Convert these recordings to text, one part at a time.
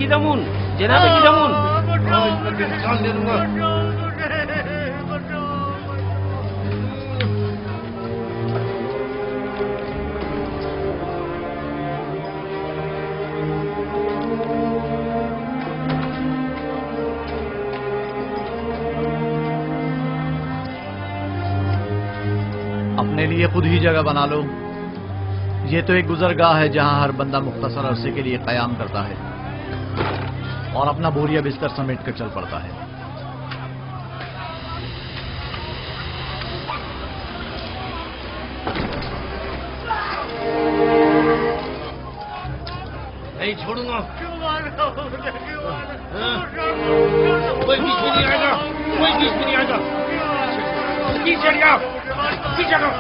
کی دمون جناب کی دمون جان دے دوں گا. اپنے لیے خود ہی جگہ بنا لو. یہ تو ایک گزرگاہ ہے جہاں ہر بندہ مختصر عرصے کے لیے قیام کرتا ہے اور اپنا بوریا بستر سمیٹ کر چل پڑتا ہے. نہیں چھوڑوں گا. کوئی بیچ میں نہیں آئے گا. کوئی بیچ میں نہیں آئے گا. پیچھے ہٹ جاؤ. پیچھے ہٹو.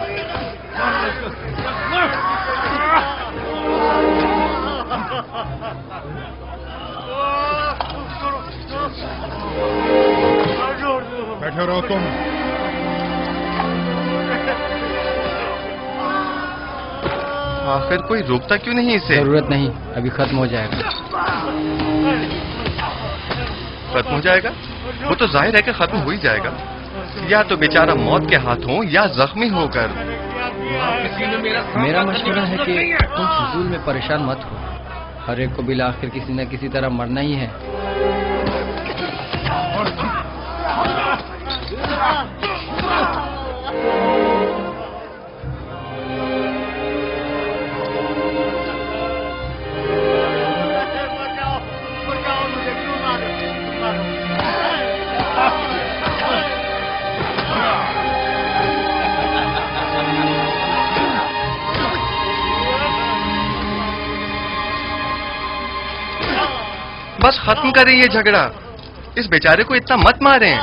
بیٹھے رہو تم. آخر کوئی روکتا کیوں نہیں اسے؟ ضرورت نہیں، ابھی ختم ہو جائے گا. ختم ہو جائے گا؟ وہ تو ظاہر ہے کہ ختم ہو ہی جائے گا. یا تو بیچارہ موت کے ہاتھوں یا زخمی ہو کر. میرا مشورہ ہے کہ تم فضول میں پریشان مت ہو. ہر ایک کو بالآخر کسی نہ کسی طرح مرنا ہی ہے. بس ختم کریں یہ جھگڑا. اس بیچارے کو اتنا مت ماریں.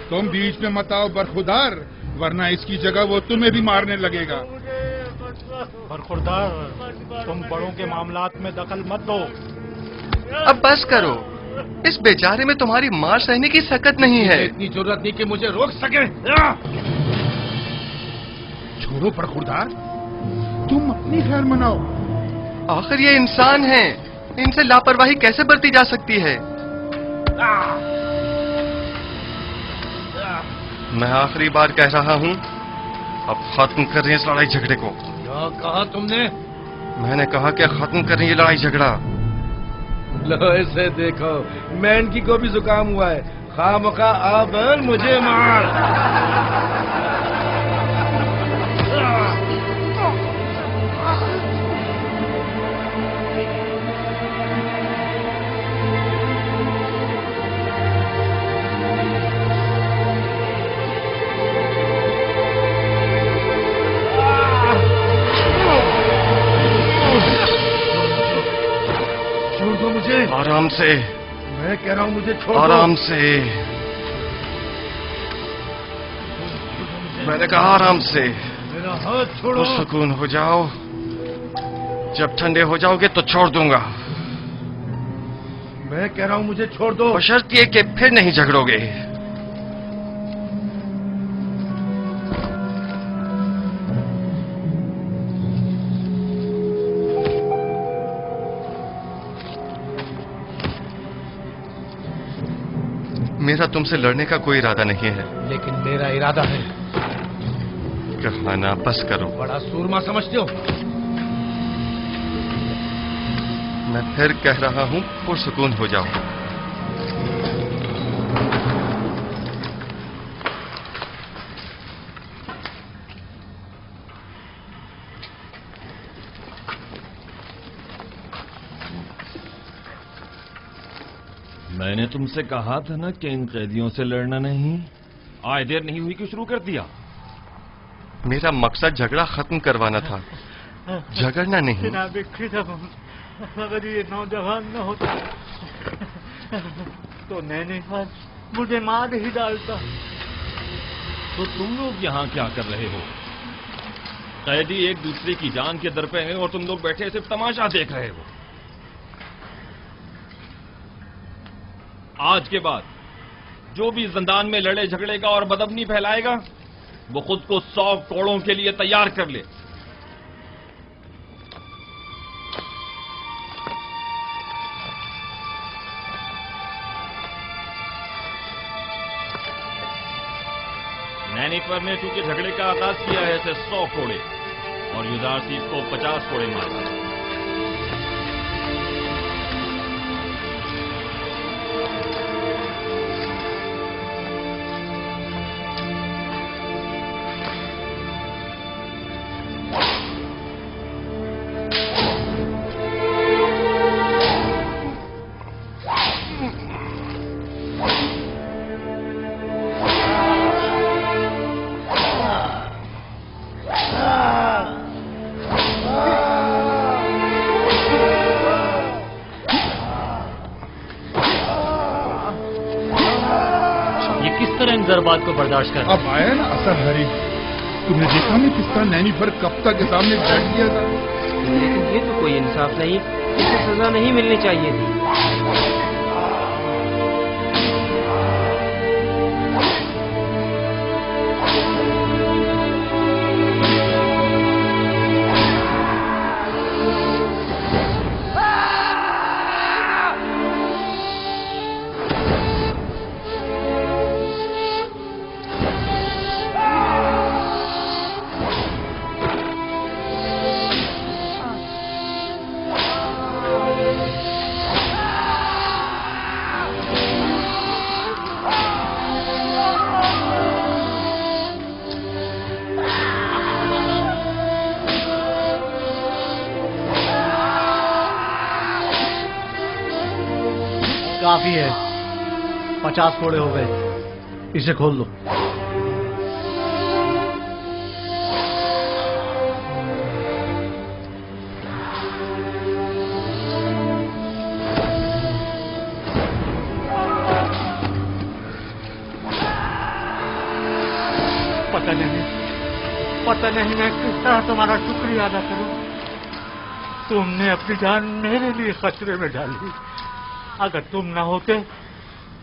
تم بیچ میں مت آؤ برخوردار، ورنہ اس کی جگہ وہ تمہیں بھی مارنے لگے گا. برخوردار، تم بڑوں کے معاملات میں دخل مت دو. اب بس کرو. اس بیچارے میں تمہاری مار سہنے کی سکت نہیں ہے. اتنی ضرورت نہیں کہ مجھے روک سکے. چھوڑو برخوردار، تم اپنی خیر مناؤ. آخر یہ انسان ہیں، ان سے لاپرواہی کیسے برتی جا سکتی ہے؟ میں آخری بار کہہ رہا ہوں، اب ختم کر رہے ہیں اس لڑائی جھگڑے کو. کیا کہا تم نے؟ میں نے کہا کہ ختم کریں یہ لڑائی جھگڑا. لو اسے دیکھو، مین کی کو بھی زکام ہوا ہے. خواہ مخواہ اب مجھے مار. آرام سے. میں کہہ رہا ہوں مجھے چھوڑ دو. آرام سے. میں نے کہا آرام سے. میرا ہاتھ چھوڑو. سکون ہو جاؤ. جب ٹھنڈے ہو جاؤ گے تو چھوڑ دوں گا. میں کہہ رہا ہوں مجھے چھوڑ دو. بشرط یہ کہ پھر نہیں جھگڑو گے. میرا تم سے لڑنے کا کوئی ارادہ نہیں ہے. لیکن میرا ارادہ ہے. کہانا بس کرو. بڑا سورما سمجھتے ہو. میں پھر کہہ رہا ہوں پرسکون ہو جاؤ. میں نے تم سے کہا تھا نا کہ ان قیدیوں سے لڑنا نہیں. آئے دیر نہیں ہوئی کہ شروع کر دیا. میرا مقصد جھگڑا ختم کروانا تھا، جھگڑنا نہیں. جناب اگر یہ نوجوان نہ ہوتا تو میں مجھے مار ہی ڈالتا. تو تم لوگ یہاں کیا کر رہے ہو؟ قیدی ایک دوسرے کی جان کے در پہ ہیں اور تم لوگ بیٹھے صرف تماشا دیکھ رہے ہو. آج کے بعد جو بھی زندان میں لڑے جھگڑے گا اور بدامنی پھیلائے گا وہ خود کو 100 کوڑوں کے لیے تیار کر لے. नैनीफर ने चूंकि झगड़े का आगाज किया है इसे 100 कोड़े और युदारसीफ को 50 कोड़े मारे। बात को बर्दाश्त कर। अब आया ना असर हरी। तुमने देखा नहीं पिस्ता नैनीफर कप्ता के सामने बैठ गया था। लेकिन ये तो कोई इंसाफ नहीं, इसे सजा नहीं मिलनी चाहिए थी। काफी है, 50 कोड़े हो गए, इसे खोल लो। पता नहीं मैं किस तरह तुम्हारा शुक्रिया अदा करूं। तुमने अपनी जान मेरे लिए खतरे में डाली। अगर तुम ना होते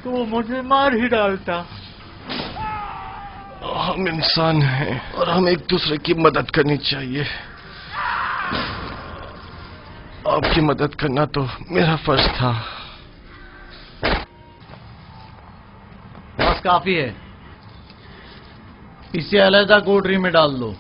तो वो मुझे मार ही डालता। हम इंसान हैं और हमें एक दूसरे की मदद करनी चाहिए। आपकी मदद करना तो मेरा फर्ज था। बस काफी है, इसे अलहदा कोठरी में डाल दो।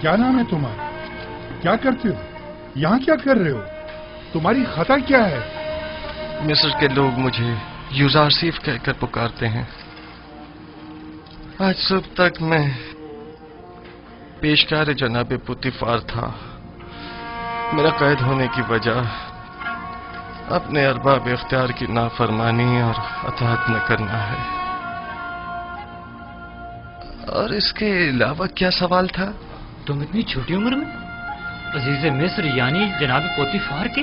क्या नाम है तुम्हारा? क्या करते हो? यहाँ क्या कर रहे हो? तुम्हारी खता क्या है? मिस्र के लोग मुझे युजारसीफ कहकर पुकारते हैं। आज सुबह तक मैं पेशकार जनाब पुतिफार था। मेरा कैद होने की वजह अपने अरबाब इख्तियार की नाफरमानी और अताअत न करना है। और इसके अलावा क्या सवाल था? तुम इतनी छोटी उम्र में अजीज मिस्र यानी जनाब पोतीफार के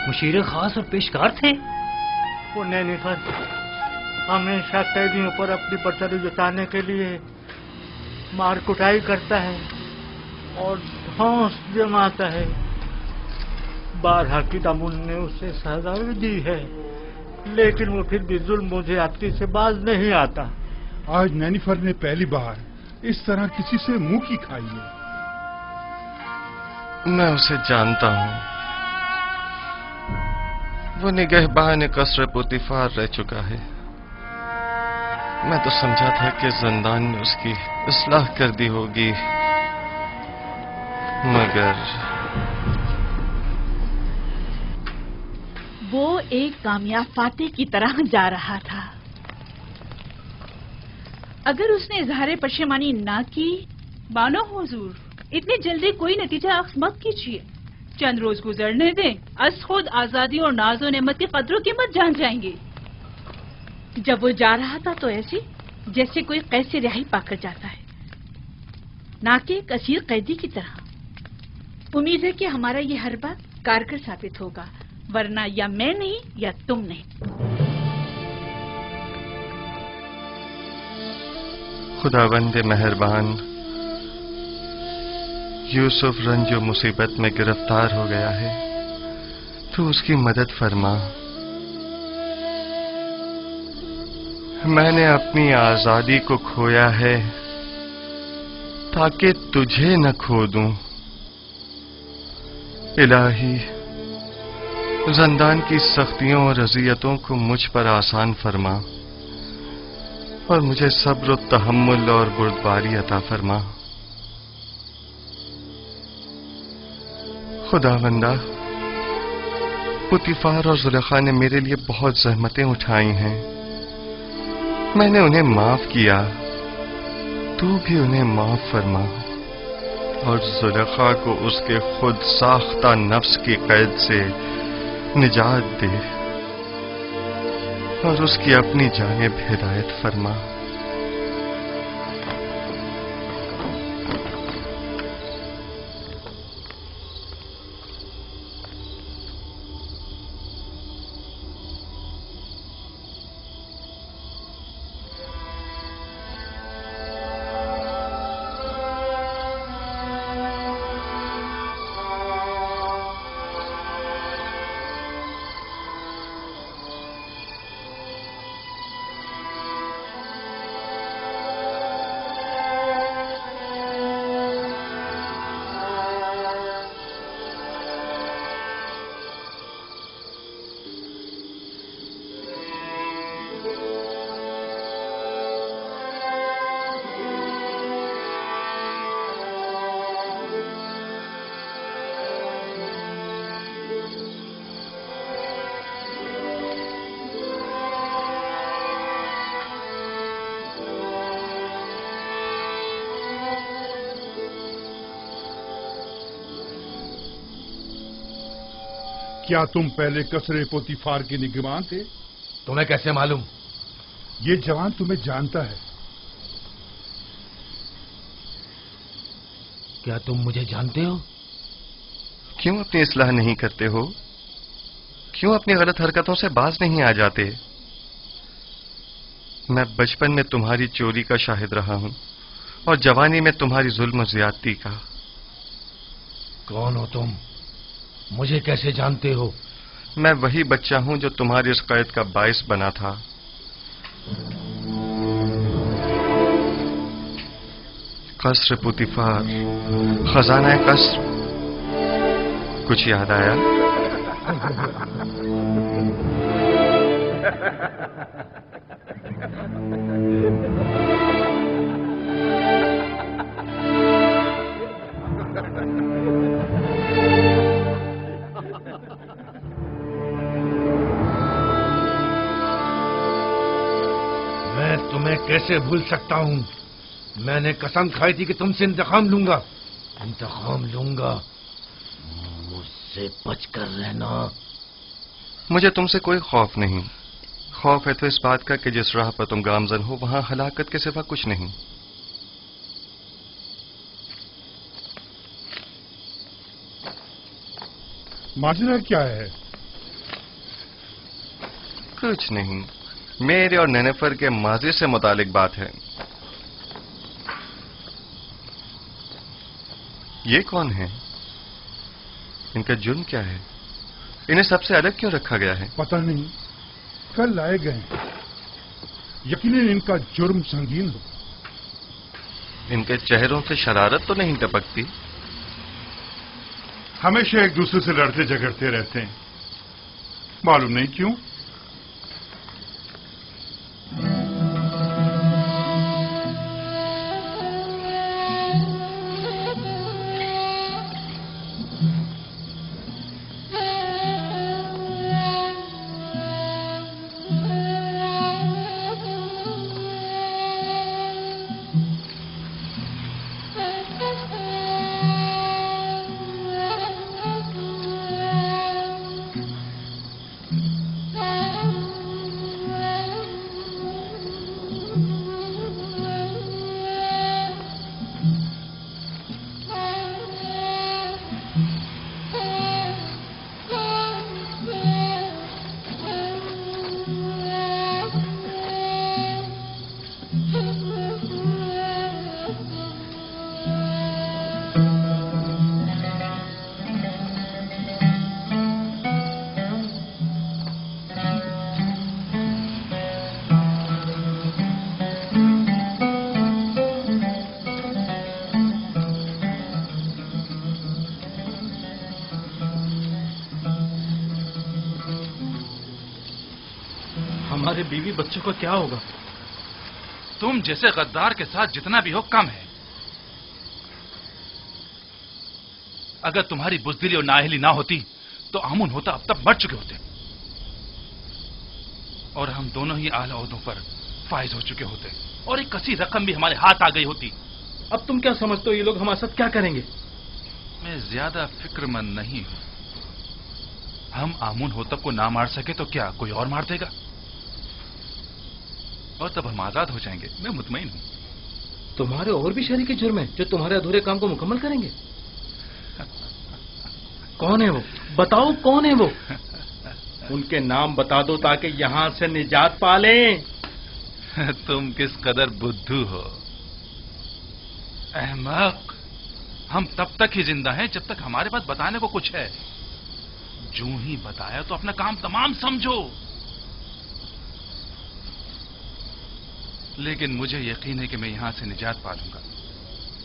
मुशीर खास और पेशकार थे। वो नैनीफर हमेशा कैदियों पर अपनी बर्तरी जताने के लिए मार कुटाई करता है और धौंस जमाता है। 12 की दामुन ने उसे सजा दी है, लेकिन वो फिर भी जुल्म मुझे आपकी से बाज नहीं आता। आज नैनीफर ने पहली बार इस तरह किसी से मुंह की खाई है। मैं उसे जानता हूं। वो निगहबान कसर पुतिफार रह चुका है। मैं तो समझा था कि जिंदान में उसकी इस्लाह कर दी होगी, मगर वो एक कामयाब फातेह की तरह जा रहा था। अगर उसने इजहार पशेमानी ना की। बानो हुजूर, इतनी जल्दी कोई नतीजा अख्ज़ मत कीजिए। चंद रोज गुजरने दें, अस खुद आजादी और नाज़ो नेमत की कदरों कीमत जान जाएंगे। जब वो जा रहा था तो ऐसे जैसे कोई कैद से रिहाई पाकर जाता है, ना कि एक असीर कैदी की तरह। उम्मीद है कि हमारा ये हरबा कारगर साबित होगा, वरना या मैं नहीं या तुम नहीं। खुदावंद मेहरबान, यूसुफ रंजो मुसीबत में गिरफ्तार हो गया है, तो उसकी मदद फरमा। मैंने अपनी आजादी को खोया है ताकि तुझे न खो दूं। इलाही, ज़िंदान की सख्तियों और अज़ियतों को मुझ पर आसान फरमा और मुझे सब्र और तहम्मुल और बुर्दबारी अता फरमा। खुदावंदा, पुतीफार और जुलेखा ने मेरे लिए बहुत ज़हमतें उठाई हैं, मैंने उन्हें माफ किया, तू भी उन्हें माफ फरमा और जुलेखा को उसके खुद साख्ता नफ्स की कैद से निजात दे और उसकी अपनी जानिब हिदायत फरमा। क्या तुम पहले कसरे पोतीफार के निगरान थे? तुम्हें कैसे मालूम? ये जवान तुम्हें जानता है। क्या तुम मुझे जानते हो? क्यों अपनी इस्लाह नहीं करते हो? क्यों अपनी गलत हरकतों से बाज नहीं आ जाते? मैं बचपन में तुम्हारी चोरी का शाहिद रहा हूं और जवानी में तुम्हारी जुल्म और ज्यादती का। कौन हो तुम? मुझे कैसे जानते हो? मैं वही बच्चा हूं जो तुम्हारी इस कैद का बाइस बना था। कसर पुतीफार, खजाना कसर, कुछ याद आया? मैं तुम्हें कैसे भूल सकता हूं? मैंने कसम खाई थी कि तुमसे इंतकाम लूंगा। इंतकाम लूंगा। मुझसे बचकर रहना। मुझे तुमसे कोई खौफ नहीं। खौफ है तो इस बात का कि जिस राह पर तुम गामजन हो वहां हलाकत के सिवा कुछ नहीं। माजरा क्या है? कुछ नहीं, मेरे और नेनेफर के माजी से मुतालिक बात है। ये कौन है? इनका जुर्म क्या है? इन्हें सबसे अलग क्यों रखा गया है? पता नहीं, कल लाए गए। यकीनन इनका जुर्म संगीन हो। इनके चेहरों से शरारत तो नहीं टपकती? हमेशा एक दूसरे से लड़ते झगड़ते रहते हैं, मालूम नहीं क्यों। हमारे बीवी बच्चों का क्या होगा? तुम जैसे गद्दार के साथ जितना भी हो कम है। अगर तुम्हारी बुज़दिली और नाअहली ना होती तो आमुन होता अब तक मर चुके होते और हम दोनों ही आला ओहदों पर फाइज हो चुके होते और एक कसी रकम भी हमारे हाथ आ गई होती। अब तुम क्या समझते हो ये लोग हमारे साथ क्या करेंगे? मैं ज्यादा फिक्रमंद नहीं हूं। हम आमुन होतब को ना मार सके तो क्या कोई और मार देगा और तब हम आजाद हो जाएंगे। मैं मुतमईन हूं। तुम्हारे और भी शरीके जुर्म हैं जो तुम्हारे अधूरे काम को मुकम्मल करेंगे। कौन है वो? बताओ कौन है वो? उनके नाम बता दो ताकि यहां से निजात पा लें। तुम किस कदर बुद्धू हो अहमक। हम तब तक ही जिंदा हैं जब तक हमारे पास बताने को कुछ है। जो ही बताया तो अपना काम तमाम समझो। लेकिन मुझे यकीन है कि मैं यहां से निजात पा लूंगा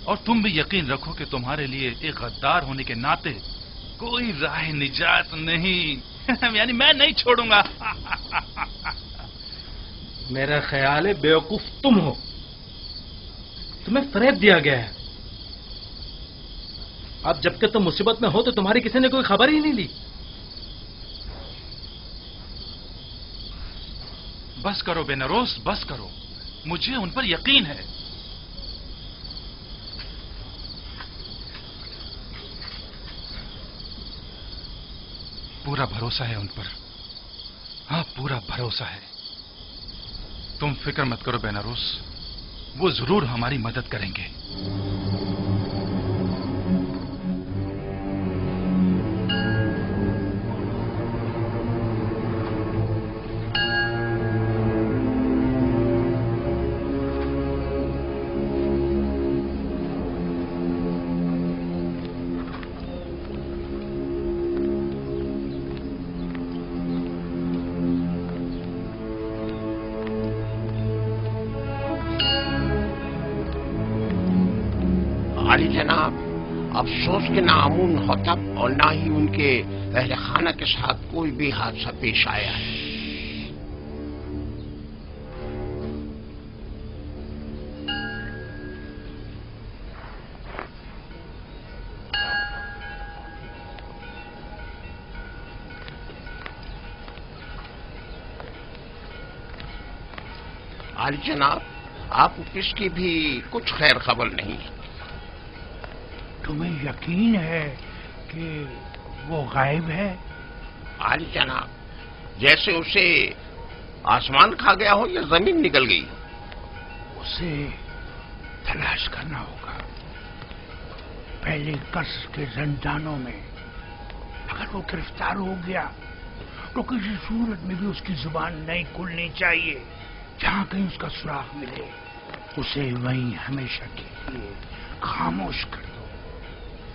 और तुम भी यकीन रखो कि तुम्हारे लिए एक गद्दार होने के नाते कोई राह निजात नहीं। यानी मैं नहीं छोड़ूंगा। मेरा ख्याल है बेवकूफ तुम हो। तुम्हें फरेब दिया गया है। अब जबकि तुम मुसीबत में हो तो तुम्हारी किसी ने कोई खबर ही नहीं ली। बस करो बेनरोस, बस करो। मुझे उन पर यकीन है। पूरा भरोसा है उन पर। हाँ, पूरा भरोसा है। तुम फिक्र मत करो बेनारोस, वो जरूर हमारी मदद करेंगे। अली जनाब, अफसोस के ना आमुन होतब और ना ही उनके अहले खाना के साथ कोई भी हादसा पेश आया है। अली जनाब, आप किसकी भी कुछ खैर खबर नहीं है। तुम्हें यकीन है कि वो गायब है? आली जनाब, जैसे उसे आसमान खा गया हो या जमीन निकल गई। उसे तलाश करना होगा। पहले कसर के जंजानों में अगर वो गिरफ्तार हो गया तो किसी सूरत में भी उसकी जुबान नहीं खुलनी चाहिए। जहां कहीं उसका सुराग मिले उसे वहीं हमेशा के लिए खामोश कर दो।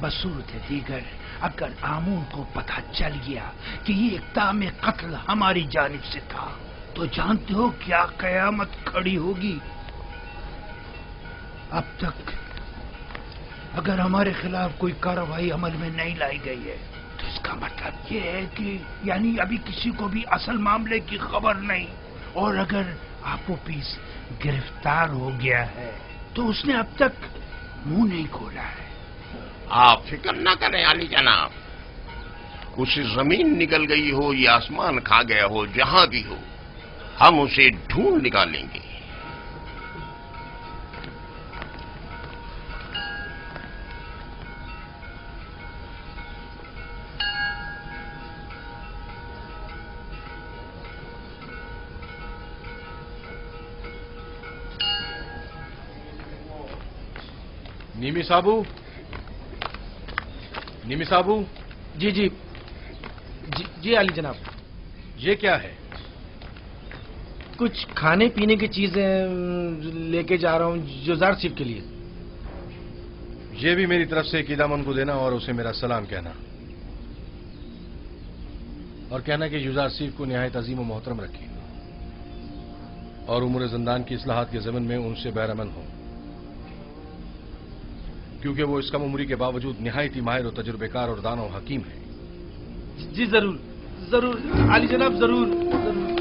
बसूरत दीगर अगर आमून को पता चल गया कि ये इक़दाम कत्ल हमारी जानिब से था तो जानते हो क्या कयामत खड़ी होगी। अब तक अगर हमारे खिलाफ कोई कार्रवाई अमल में नहीं लाई गई है तो इसका मतलब ये है कि यानी अभी किसी को भी असल मामले की खबर नहीं। और अगर आपोपीस गिरफ्तार हो गया है तो उसने अब तक मुंह नहीं खोला है। आप फिक्र ना करें अली जनाब, उसे जमीन निकल गई हो या आसमान खा गया हो, जहां भी हो हम उसे ढूंढ निकालेंगे। निमी साबू, निमी साबू। जी जी जी अली जनाब। ये क्या है? कुछ खाने पीने की चीजें लेके जा रहा हूँ जुजार सिफ के लिए। ये भी मेरी तरफ से कीदामन को देना और उसे मेरा सलाम कहना और कहना कि जुजार सिफ को निहायत अजीम और मोहतरम रखी और उम्र जिंदान की इस्लाहात के ज़मन में उनसे बैरमन हो, क्योंकि वो इस कम उम्री के बावजूद निहायती माहिर और तजुर्बेकार और दाना और हकीम है। जी जरूर जरूर अली जनाब, जरूर जरूर।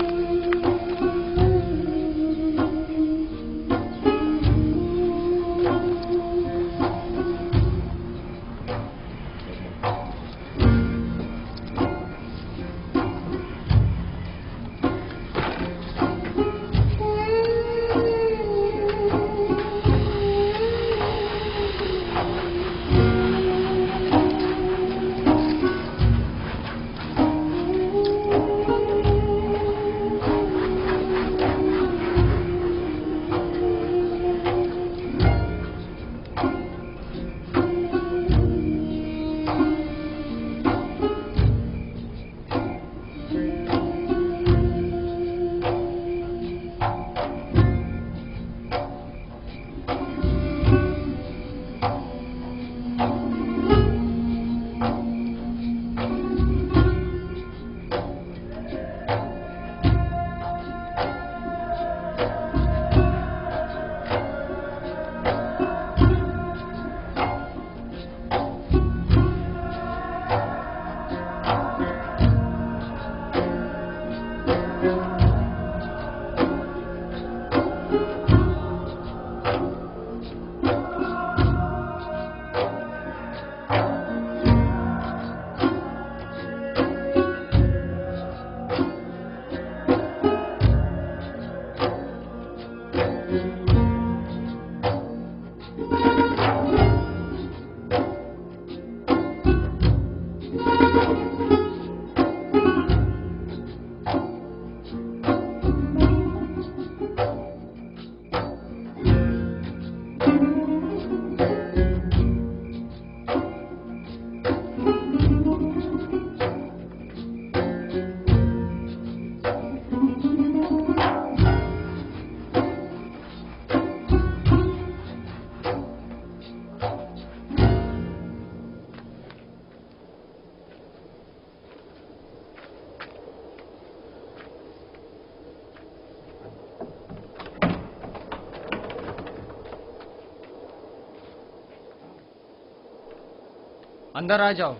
अंदर आ जाओ।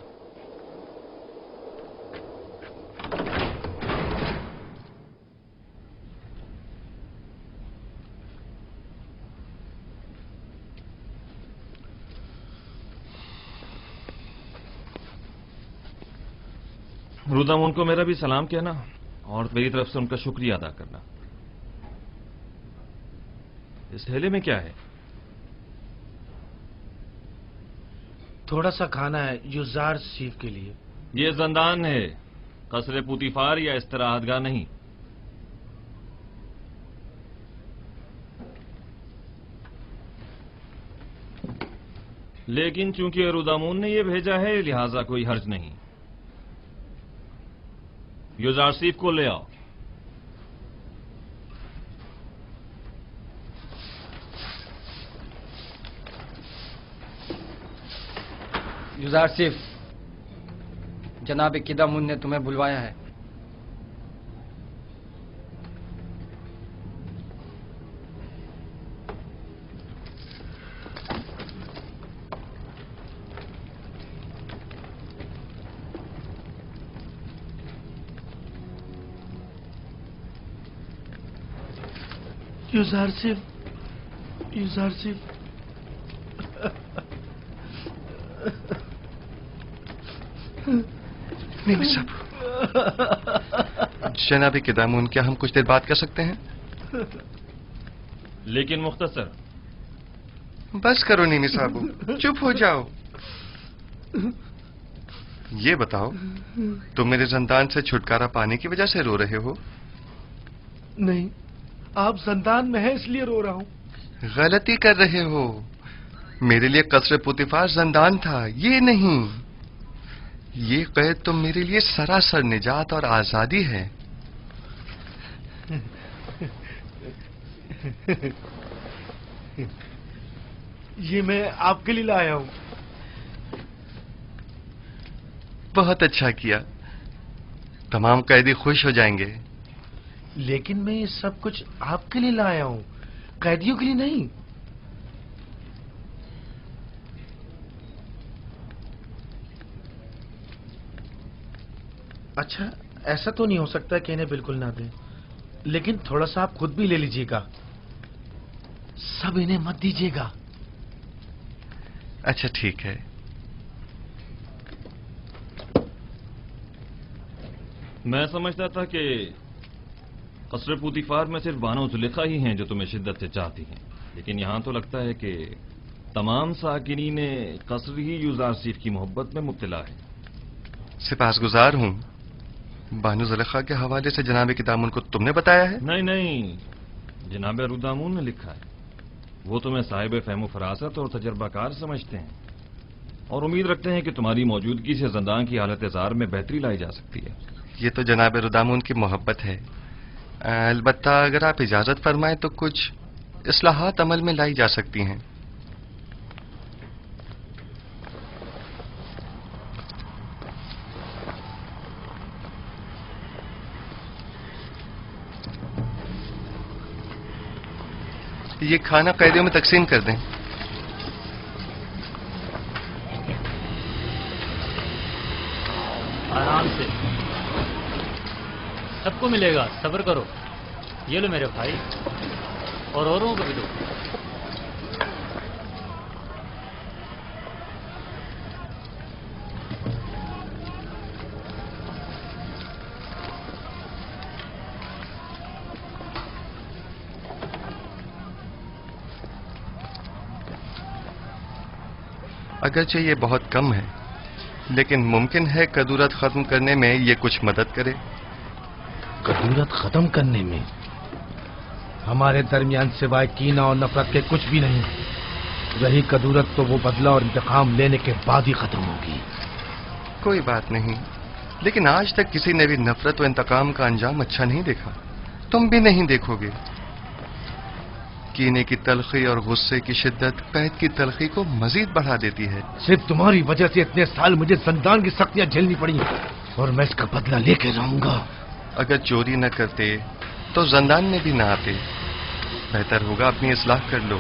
रुदामुन को मेरा भी सलाम कहना और मेरी तरफ से उनका शुक्रिया अदा करना। इस थैले में क्या है? थोड़ा सा खाना है युजार सीफ के लिए। ये जंदान है, कसरे पुतिफार या इस्तराहतगाह नहीं। लेकिन चूंकि रुदामुन ने ये भेजा है लिहाजा कोई हर्ज नहीं। युजार सीफ को ले आओ। युजार सिफ, जनाब किदामुन ने तुम्हें बुलवाया है। युजार सिफ, युजार सिफ। नहीं साहब, जनाब किदामुन, क्या हम कुछ देर बात कर सकते हैं? लेकिन मुख्तसर। बस करो नीमी साहब, चुप हो जाओ। ये बताओ, तुम मेरे जंदान से छुटकारा पाने की वजह से रो रहे हो? नहीं, आप जंदान में हैं इसलिए रो रहा हूं। गलती कर रहे हो। मेरे लिए कसरे पुतिफार जंदान था, ये नहीं। ये कैद तो मेरे लिए सरासर निजात और आजादी है। ये मैं आपके लिए लाया हूं। बहुत अच्छा किया, तमाम कैदी खुश हो जाएंगे। लेकिन मैं ये सब कुछ आपके लिए लाया हूं, कैदियों के लिए नहीं। अच्छा, ऐसा तो नहीं हो सकता कि इन्हें बिल्कुल ना दें, लेकिन थोड़ा सा आप खुद भी ले लीजिएगा। सब इन्हें मत दीजिएगा। अच्छा ठीक है। मैं समझता था कि कसरे पुतिफार में सिर्फ बानो जुलेखा ही हैं जो तुम्हें शिद्दत से चाहती हैं, लेकिन यहां तो लगता है कि तमाम साकिनीन कसर ही युजार सीफ की मोहब्बत में मुब्तला है। सिपासगुजार हूं। बानो जुलेखा के हवाले से जनाब किदामुन को तुमने बताया है? नहीं नहीं, जनाब रुदामुन ने लिखा है। वो तुम्हें साहिब फहम फरासत और तजर्बाकार समझते हैं और उम्मीद रखते हैं कि तुम्हारी मौजूदगी से जंदान की हालत जार में बेहतरी लाई जा सकती है। ये तो जनाब रुदामुन की मोहब्बत है। अलबत्ता अगर आप इजाजत फरमाएं तो कुछ इस्लाहात अमल में लाई जा सकती हैं। ये खाना कैदियों में तकसीम कर दें। आराम से, सबको मिलेगा, सब्र करो। ये लो मेरे भाई, और औरों को भी दो। अगरचे ये बहुत कम है, लेकिन मुमकिन है कदूरत खत्म करने में ये कुछ मदद करे। कदूरत खत्म करने में हमारे दरमियान सिवाय कीना और नफरत के कुछ भी नहीं। रही कदूरत तो वो बदला और इंतकाम लेने के बाद ही खत्म होगी। कोई बात नहीं, लेकिन आज तक किसी ने भी नफरत व इंतकाम का अंजाम अच्छा नहीं देखा। तुम भी नहीं देखोगे। कीने की तलखी और गुस्से की शिद्दत कैद की तलखी को मजीद बढ़ा देती है। सिर्फ तुम्हारी वजह से इतने साल मुझे जंदान की सख्तियां झेलनी पड़ी और मैं इसका बदला लेके रहूंगा। अगर चोरी न करते तो जंदान में भी न आते। बेहतर होगा अपनी इस्लाह कर लो।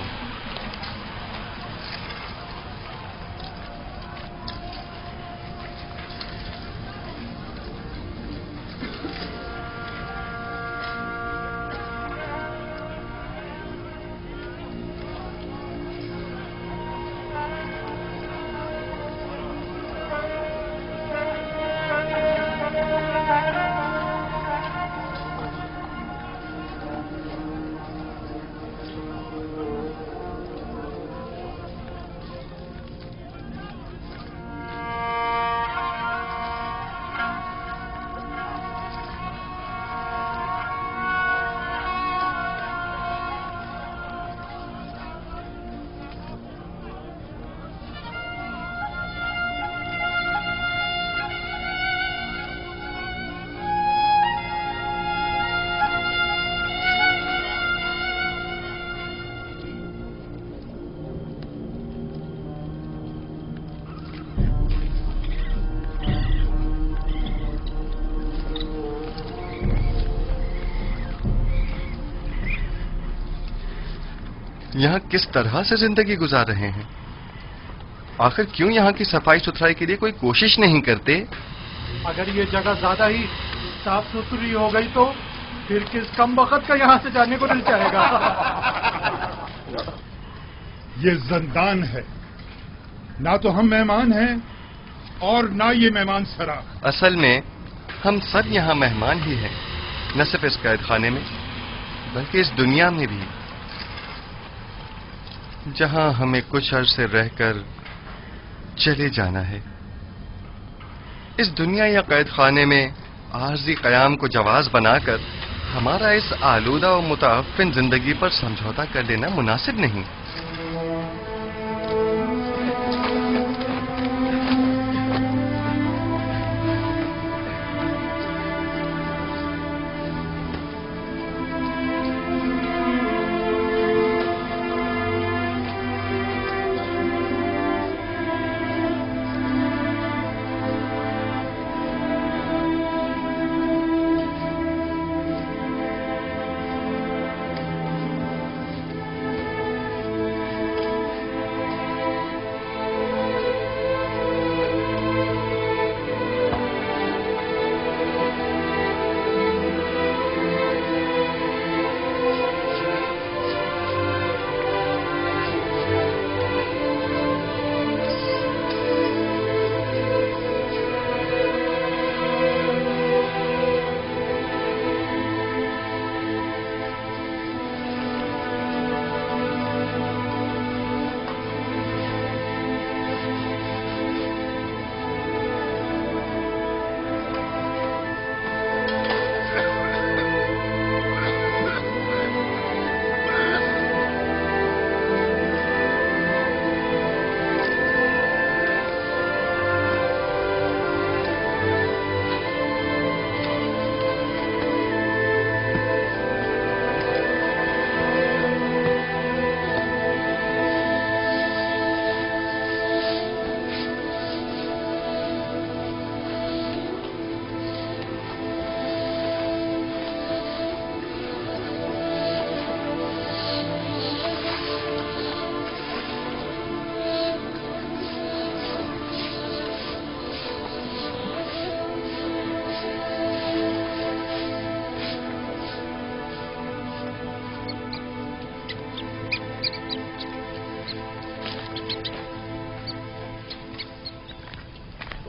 یہاں کس طرح سے زندگی گزار رہے ہیں؟ آخر کیوں یہاں کی صفائی ستھرائی کے لیے کوئی کوشش نہیں کرتے؟ اگر یہ جگہ زیادہ ہی صاف ستھری ہو گئی تو پھر کس کم وقت کا یہاں سے جانے کو دل چاہے گا؟ یہ زندان ہے، نہ تو ہم مہمان ہیں اور نہ یہ مہمان سرا۔ اصل میں ہم سب یہاں مہمان ہی ہیں، نہ صرف اس قید خانے میں بلکہ اس دنیا میں بھی، جہاں ہمیں کچھ عرصے رہ کر چلے جانا ہے۔ اس دنیا یا قید خانے میں عارضی قیام کو جواز بنا کر ہمارا اس آلودہ و متعفن زندگی پر سمجھوتا کر لینا مناسب نہیں۔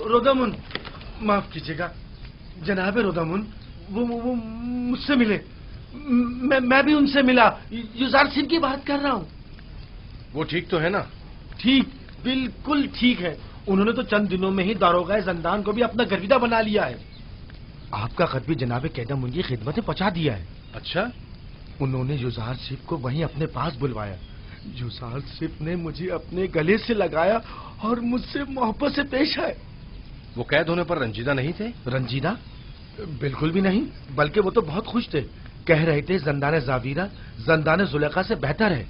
رودامن، معاف کیجیے گا جناب رودامن، وہ مجھ سے ملے، میں بھی ان سے ملا، یوزار سنگھ کی بات کر رہا ہوں۔ وہ ٹھیک تو ہے نا؟ ٹھیک، بالکل ٹھیک ہے۔ انہوں نے تو چند دنوں میں ہی داروغہ زندان کو بھی اپنا گرویدہ بنا لیا ہے۔ آپ کا خط بھی جناب قیدم کی خدمت میں پہنچا دیا ہے۔ اچھا؟ انہوں نے یوزار سنگھ کو وہیں اپنے پاس بلوایا۔ یوزار سنگھ نے مجھے اپنے گلے سے لگایا اور مجھ سے محبت سے پیش آئے۔ وہ قید ہونے پر رنجیدہ نہیں تھے؟ رنجیدہ؟ بالکل بھی نہیں، بلکہ وہ تو بہت خوش تھے، کہہ رہے تھے زندان زاویرہ زندان زلیخا سے بہتر ہے۔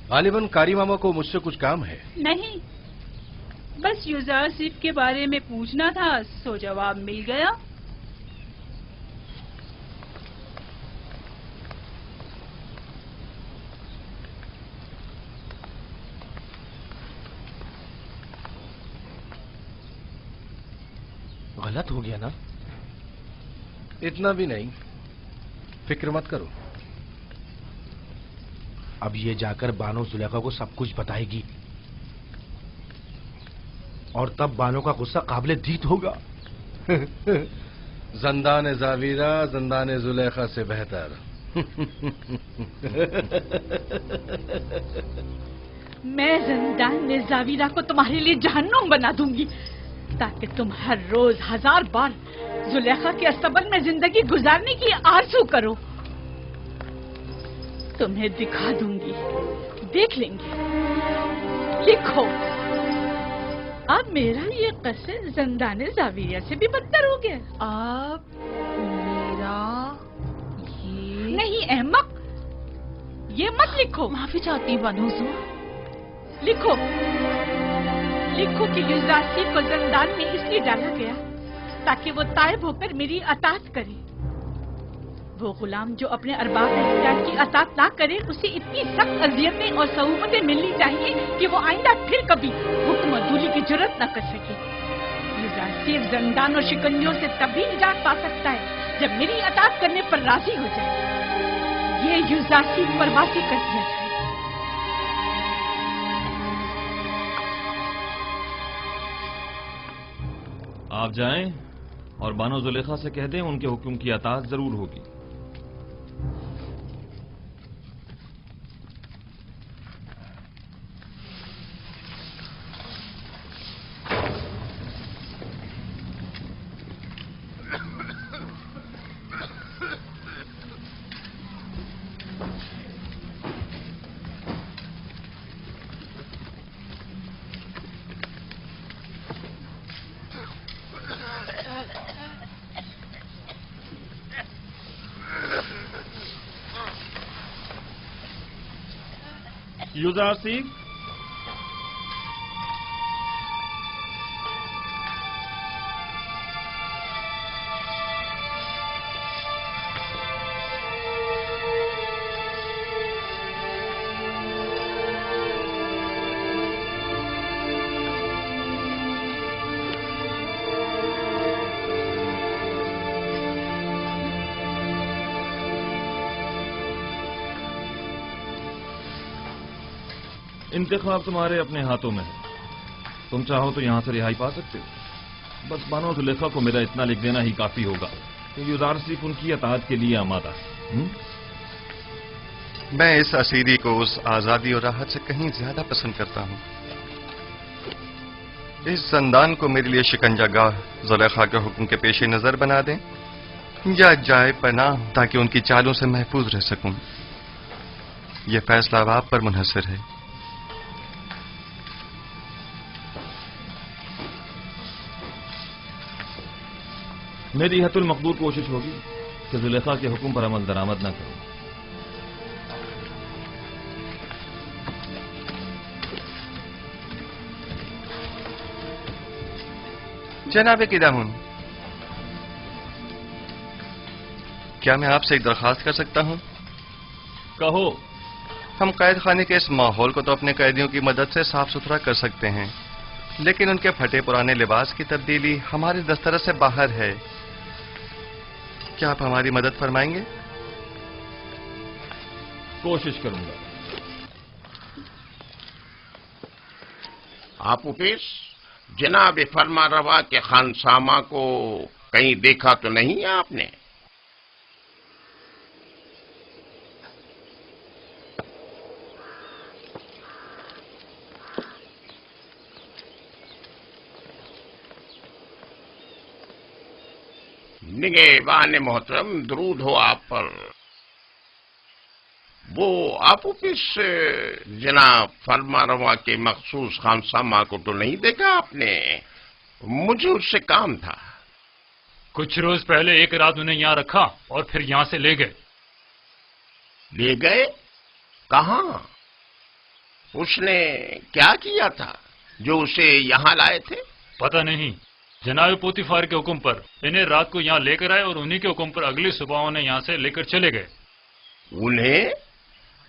غالباً قاری ماما کو مجھ سے کچھ کام ہے۔ نہیں، بس یوزار سنگھ کے بارے میں پوچھنا تھا، سو جواب مل گیا۔ غلط ہو گیا نا؟ اتنا بھی نہیں، فکر مت کرو۔ اب یہ جا کر بانو زلیخا کو سب کچھ بتائے گی اور تب بانو کا غصہ قابل دید ہوگا۔ زندان زاویرہ زندان زلیخا سے بہتر۔ میں زندان زاویرہ کو تمہارے لیے جہنم بنا دوں گی تاکہ تم ہر روز 1000 بار زلیخا کے استبل میں زندگی گزارنے کی آرزو کرو۔ تمہیں دکھا دوں گی، دیکھ لیں گے۔ لکھو، اب میرا یہ قصر زندان زاویرہ سے بھی بدتر ہو گیا۔ اب میرا یہ نہیں احمق، یہ مت لکھو۔ معافی چاہتی ہوں بانو حضور۔ لکھو लिखो कि युजासी को जंदान में इसलिए डाला गया ताकि वो तायब होकर मेरी अतात करे। वो गुलाम जो अपने अरबाब इख्तियार की अतात ना करे, उसे इतनी सख्त अजियतें और सहूमतें मिलनी चाहिए कि वो आइंदा फिर कभी हुक्म अदूली की जरूरत न कर सके। युजासी जंदान और शिकंजों से तभी निजात पा सकता है जब मेरी अतात करने पर राजी हो जाए। ये युजासी परवासी कर दिया जाए। आप जाएं और बानो जुलेखा से कह दें उनके हुक्म की अताअत जरूर होगी। युजासी, इंतखाब तुम्हारे अपने हाथों में है। तुम चाहो तो यहां से रिहाई पा सकते हो। बस बानो जुलेखा को मेरा इतना लिख देना ही काफी होगा कि युजारसी उनकी अताअत के लिए आमादा है। मैं इस असीरी को उस आजादी और राहत से कहीं ज्यादा पसंद करता हूं। इस जंदान को मेरे लिए शिकंजागाह जुलेखा के हुक्म के पेश नजर बना दें या जाए पनाह ताकि उनकी चालों से महफूज रह सकूं। यह फैसला अब आप पर मुनहसर है। मेरी हतुल मकदूर कोशिश होगी कि जुलेखा के हुक्म पर अमल दरामद न करूं। जनाब किदामुन, क्या मैं आपसे एक दरखास्त कर सकता हूं? कहो। हम कैद खाने के इस माहौल को तो अपने कैदियों की मदद से साफ सुथरा कर सकते हैं, लेकिन उनके फटे पुराने लिबास की तब्दीली हमारे दस्तरस से बाहर है। क्या आप हमारी मदद फरमाएंगे? कोशिश करूंगा। आप उपेश, जनाब फरमा रवा के खानसामा को कहीं देखा तो नहीं है आपने? निगहबान मोहतरम, दरूद हो आप पर। वो आप उपिस जनाब फरमा रवा के मखसूस खानसामा को तो नहीं देखा आपने? मुझे उससे काम था। कुछ रोज पहले एक रात उन्हें यहाँ रखा और फिर यहाँ से ले गए। ले गए? कहाँ? उसने क्या किया था जो उसे यहाँ लाए थे? पता नहीं। जनाब पोतीफार के हुक्म पर इन्हें रात को यहाँ लेकर आए और उन्हीं के हुक्म पर अगली सुबह उन्हें यहाँ से लेकर चले गए। उन्हें?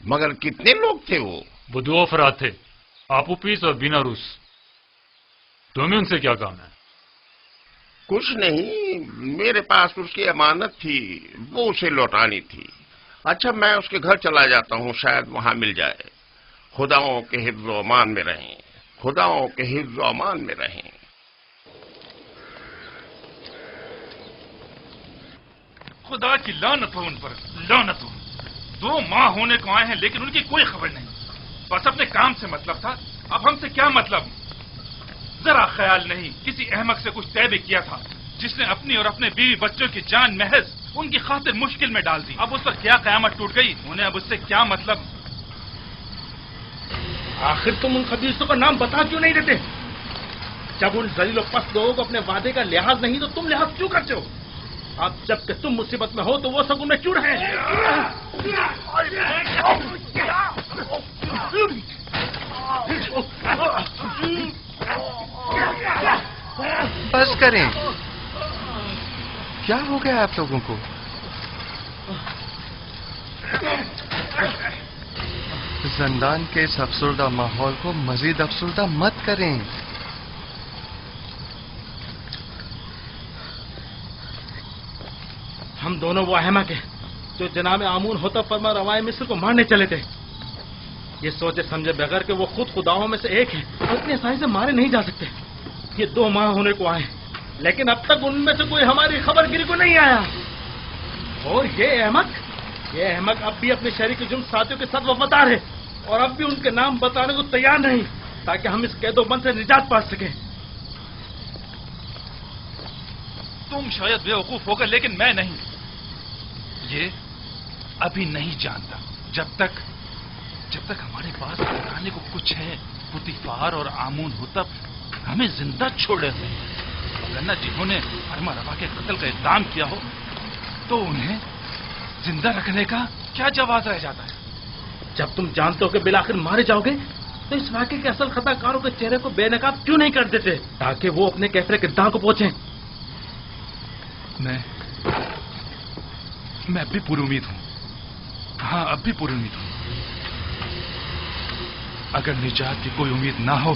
मगर कितने लोग थे वो? 2 अफराद थे, आपूपीस और बीना रूस। तुम्हें उनसे क्या काम है? कुछ नहीं, मेरे पास उसकी अमानत थी, वो उसे लौटानी थी। अच्छा, मैं उसके घर चला जाता हूँ, शायद वहां मिल जाए। खुदाओं के हिफ्ज़ व अमान में रहें, खुदाओं के हिफ्ज़ व अमान में रहें। खुदा की लानत हो उन पर, लानत हो। 2 माह होने को आए हैं लेकिन उनकी कोई खबर नहीं। बस अपने काम से मतलब था, अब हमसे क्या मतलब? जरा ख्याल नहीं, किसी अहमक से कुछ तय भी किया था जिसने अपनी और अपने बीवी बच्चों की जान महज उनकी खातिर मुश्किल में डाल दी। अब उस पर क्या कयामत टूट गई, उन्हें अब उससे क्या मतलब? आखिर तुम उन खबीसों का नाम बता क्यों नहीं देते? जब उन जलील और पस्त लोगों को अपने वादे का लिहाज नहीं तो तुम लिहाज क्यों करते हो? अब जबकि तुम मुसीबत में हो तो वो सब उनमें क्यों रहे? बस करें। क्या हो गया आप लोगों को? जिंदान के इस अफसरदा माहौल को मजीद अफसरदा मत करें। हम दोनों वो अहमक हैं जो जनाब आमून होता फरमा रवाए मिस्र को मारने चले थे, ये सोचे समझे बगैर कि वो खुद खुदाओं में से एक है और इतनी आसानी से मारे नहीं जा सकते। ये 2 माह होने को आए, लेकिन अब तक उनमें से कोई हमारी खबरगिरी को नहीं आया। और ये अहमक अब भी अपने शरीक जुर्म साथियों के साथ वफादार है और अब भी उनके नाम बताने को तैयार नहीं, ताकि हम इस कैदोबंद से निजात पा सकें। तुम शायद बेवकूफ होगा, लेकिन मैं नहीं। ये अभी नहीं जानता। जब तक हमारे पास बताने को कुछ है, पुतीफार और आमून हुतब हमें जिंदा छोड़े हुए हैं। वरना जिन्होंने फरमा रवा के कत्ल का इक़दाम किया हो तो उन्हें जिंदा रखने का क्या जवाब रह जाता है? जब तुम जानते हो कि बिलाखिर मारे जाओगे तो इस वाक़े के असल खताकारों के चेहरे को बेनकाब क्यों नहीं कर देते, ताकि वो अपने कैफरे किरदार को पहुंचे? मैं अब भी पूरी उम्मीद हूं। हाँ, अब भी पूरी उम्मीद हूं। अगर निजात की कोई उम्मीद ना हो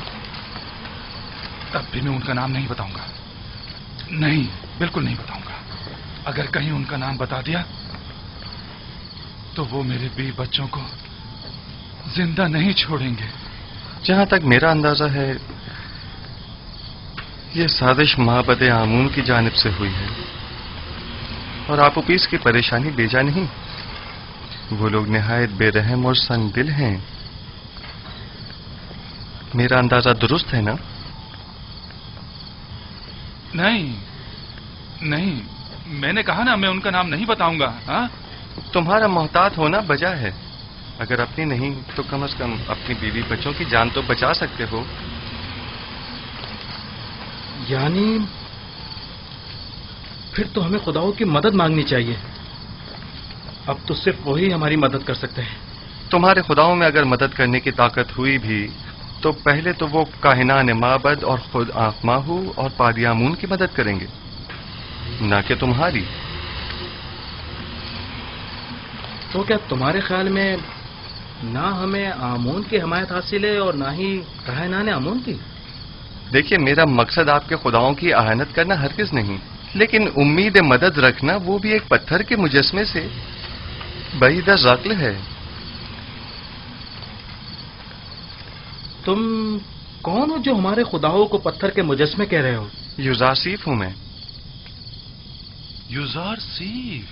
तब भी मैं उनका नाम नहीं बताऊंगा। नहीं, बिल्कुल नहीं बताऊंगा। अगर कहीं उनका नाम बता दिया तो वो मेरे 20 बच्चों को जिंदा नहीं छोड़ेंगे। जहां तक मेरा अंदाजा है, ये साजिश माबद आमून की जानिब से हुई है और आपूपीस की परेशानी बेजा नहीं। वो लोग निहायत बेरहम और संदिल हैं। मेरा अंदाजा दुरुस्त है ना? नहीं, मैंने कहा ना मैं उनका नाम नहीं बताऊंगा। हाँ? तुम्हारा मोहतात होना बजा है। अगर अपनी नहीं तो कम से कम अपनी बीवी बच्चों की जान तो बचा सकते हो। यानी फिर तो हमें खुदाओं की मदद मांगनी चाहिए। अब तो सिर्फ वही हमारी मदद कर सकते हैं। तुम्हारे खुदाओं में अगर मदद करने की ताकत हुई भी तो पहले तो वो काहिनान माबद और खुद आखमाहू और पादियामून की मदद करेंगे, ना कि तुम्हारी। तो क्या तुम्हारे ख्याल में ना हमें आमून की हमायत हासिल है और ना ही काहिनान आमून की? देखिए, मेरा मकसद आपके खुदाओं की आहानत करना हरगिज नहीं, लेकिन उम्मीद मदद रखना वो भी एक पत्थर के मुजस्मे से बईद अक़्ल है। तुम कौन हो जो हमारे खुदाओं को पत्थर के मुजस्मे कह रहे हो? युजारसीफ हूं मैं। युजारसीफ?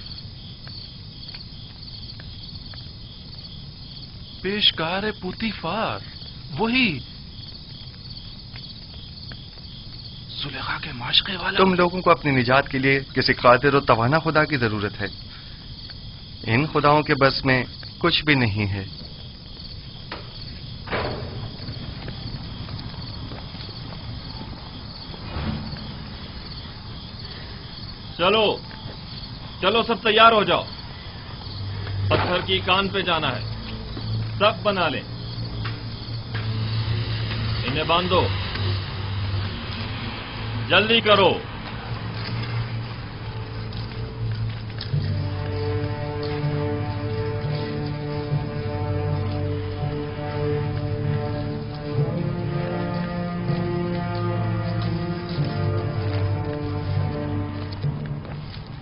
पेशकार पुतीफार, वही सुलेखा के माशके वाला। तुम लोगों को अपनी निजात के लिए किसी कादिर और तवाना खुदा की जरूरत है। इन खुदाओं के बस में कुछ भी नहीं है। चलो सब तैयार हो जाओ। पत्थर की कान पे जाना है। सब बना ले। इन्हें बांधो। जल्दी करो।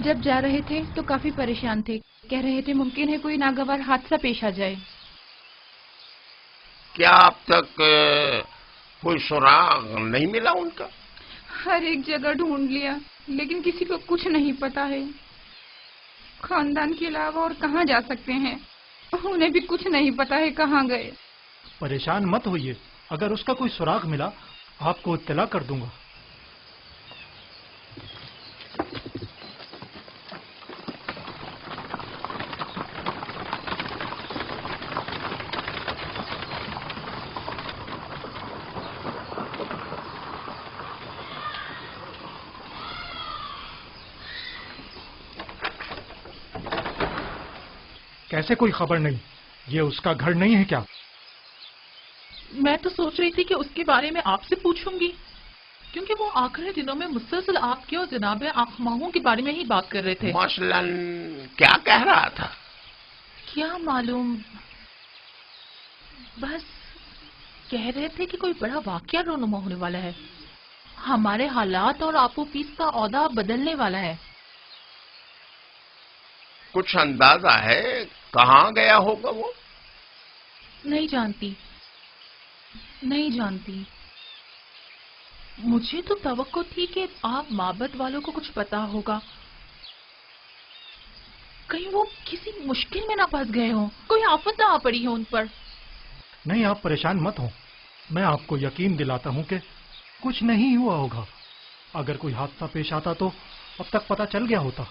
जब जा रहे थे तो काफी परेशान थे। कह रहे थे मुमकिन है कोई नागवार हादसा पेश आ जाए। क्या अब तक कोई सुराग नहीं मिला उनका? हर एक जगह ढूंढ लिया, लेकिन किसी को कुछ नहीं पता है। खानदान के अलावा और कहाँ जा सकते हैं? उन्हें भी कुछ नहीं पता है कहाँ गए। परेशान मत होइए, अगर उसका कोई सुराग मिला आपको इत्तला कर दूंगा। कैसे कोई खबर नहीं? ये उसका घर नहीं है क्या? मैं तो सोच रही थी कि उसके बारे में आपसे पूछूंगी। کیونکہ وہ آخری دنوں میں مسلسل آپ کے اور جناب آخماہوں کے بارے میں ہی بات کر رہے تھے. مثلاً کیا کہہ رہا تھا؟ کیا معلوم، بس کہہ رہے تھے کہ کوئی بڑا واقعہ رونما ہونے والا ہے. ہمارے حالات اور آپ و پیس کا عہدہ بدلنے والا ہے. کچھ اندازہ ہے کہاں گیا ہوگا وہ؟ نہیں جانتی. مجھے تو توقع تھی کہ آپ معبد والوں کو کچھ پتا ہوگا. کہیں وہ کسی مشکل میں نہ پھنس گئے ہوں، کوئی آفت نہ آ پڑی ہو ان پر. نہیں، آپ پریشان مت ہوں. میں آپ کو یقین دلاتا ہوں کہ کچھ نہیں ہوا ہوگا. اگر کوئی حادثہ پیش آتا تو اب تک پتہ چل گیا ہوتا.